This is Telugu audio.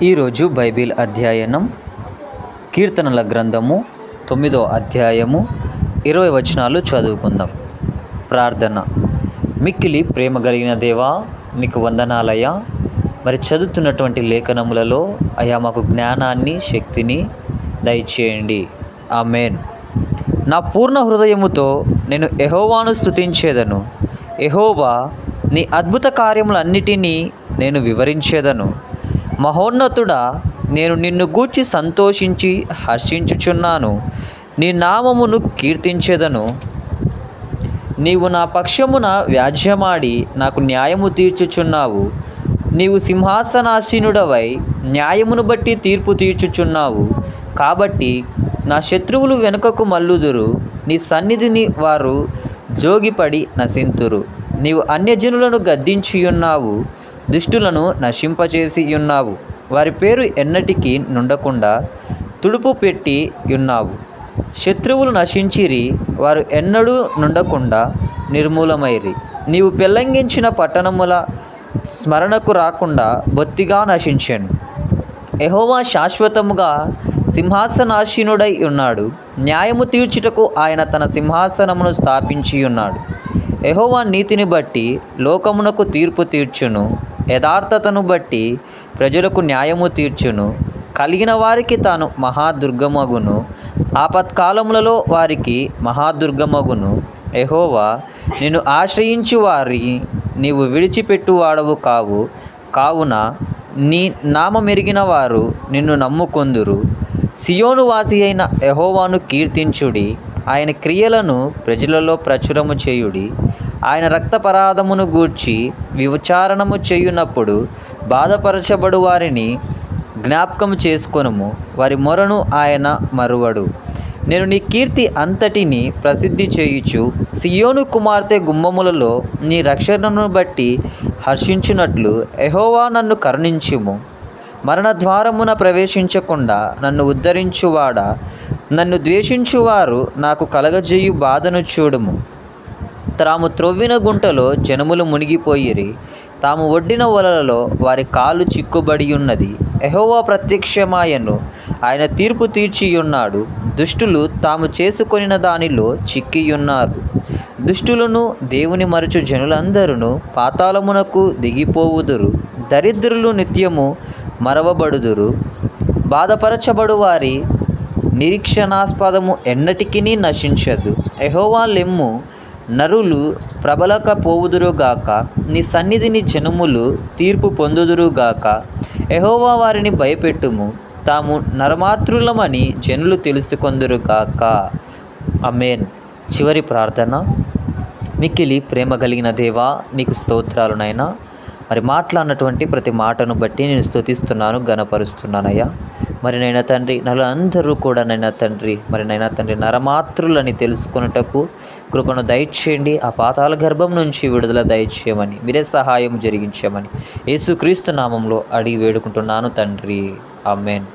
ఈరోజు బైబిల్ అధ్యయనం కీర్తనల గ్రంథము 9వ అధ్యాయము 20 వచనాలు చదువుకుందాం. ప్రార్థన. మిక్కిలి ప్రేమ కలిగిన దేవా, నీకు వందనాలయ్యా. మరి చదువుతున్నటువంటి లేఖనములలో అయా మాకు జ్ఞానాన్ని, శక్తిని దయచేయండి. ఆమేన్. నా పూర్ణ హృదయముతో నేను యెహోవాను స్తుతించేదను. యెహోవా, నీ అద్భుత కార్యములన్నిటినీ నేను వివరించేదను. మహోన్నతుడా, నేను నిన్ను గూర్చి సంతోషించి హర్షించుచున్నాను. నీ నామమును కీర్తించెదను. నీవు నా పక్షమున వ్యాజ్యమాడి నాకు న్యాయము తీర్చుచున్నావు. నీవు సింహాసనాసీనుడవై న్యాయమును బట్టి తీర్పు తీర్చుచున్నావు. కాబట్టి నా శత్రువులు వెనుకకు మల్లుదురు. నీ సన్నిధిని వారు జోగిపడి నశింతురు. నీవు అన్యజనులను గద్దించియున్నావు, దుష్టులను నశింపచేసి ఉన్నావు. వారి పేరు ఎన్నటికీ నుండకుండా తుడుపు పెట్టి ఉన్నావు. శత్రువులు నశించిరి, వారు ఎన్నడూ నుండకుండా నిర్మూలమైరి. నీవు పెళ్ళంగించిన పట్టణముల స్మరణకు రాకుండా బొత్తిగా నశించెను. యెహోవా శాశ్వతముగా సింహాసనాసీనుడై ఉన్నాడు. న్యాయము తీర్చుటకు ఆయన తన సింహాసనమును స్థాపించి ఉన్నాడు. యెహోవా నీతిని బట్టి లోకమునకు తీర్పు తీర్చును. యథార్థతను బట్టి ప్రజలకు న్యాయము తీర్చును. కలిగిన వారికి తాను మహాదుర్గమగును. ఆపత్కాలములలో వారికి మహాదుర్గమగును. యెహోవా, నిన్ను ఆశ్రయించు వారి నీవు విడిచిపెట్టువాడవు కావు. కావున నీ నామమెరిగిన వారు నిన్ను నమ్ముకొందురు. సియోను వాసి అయిన యెహోవాను కీర్తించుడి. ఆయన క్రియలను ప్రజలలో ప్రచురము చేయుడి. ఆయన రక్తపరాధమును గూర్చి విచారణము చేయునప్పుడు బాధపరచబడు వారిని జ్ఞాపకం చేసుకొనుము. వారి మొరను ఆయన మరువడు. నేను నీ కీర్తి అంతటిని ప్రసిద్ధి చేయుచు సియోను కుమార్తె గుమ్మములలో నీ రక్షణను బట్టి హర్షించున్నట్లు యెహోవా నన్ను కరుణించుము. మరణద్వారమున ప్రవేశించకుండా నన్ను ఉద్ధరించువాడా, నన్ను ద్వేషించువారు నాకు కలగజేయు బాధను చూడుము. తాము త్రొవ్విన గుంటలో జనములు మునిగిపోయిరి. తాము ఒడ్డిన వలలలో వారి కాలు చిక్కుబడి ఉన్నది. యెహోవా ప్రత్యక్షమాయను, ఆయన తీర్పు తీర్చియున్నాడు. దుష్టులు తాము చేసుకొనిన దానిలో చిక్కియున్నారు. దుష్టులను దేవుని మరచు జనులందరూ పాతాళమునకు దిగిపోవుదురు. దరిద్రులు నిత్యము మరవబడుదురు. బాధపరచబడు వారి నిరీక్షణాస్పదము ఎన్నటికీ నశించదు. యెహోవా లెమ్ము, నరులు ప్రబలకపోవుదురుగాక. నీ సన్నిధిని జనములు తీర్పు పొందుదురుగాక. యెహోవా వారిని భయపెట్టుము. తాము నరమాతృలమని జనులు తెలుసుకొందురుగాక. ఆమేన్. చివరి ప్రార్థన. మిక్కిలి ప్రేమ కలిగిన దేవా, నీకు స్తోత్రాలు నాయనా. మరి మాట్లాడినటువంటి ప్రతి మాటను బట్టి నేను స్తుతిస్తున్నాను, ఘనపరుస్తున్నానయ్యా. మరి నైనా తండ్రి, అందరూ కూడా నైనా తండ్రి, మరి నైనా తండ్రి నరమాతృలని తెలుసుకొనుటకు కృపను దయచేయండి. ఆ పాతాళ గర్భం నుంచి విడుదల దయచేయమని, మీరే సహాయం జరిగించమని యేసుక్రీస్తు నామంలో అడిగి వేడుకుంటున్నాను తండ్రి. ఆమేన్.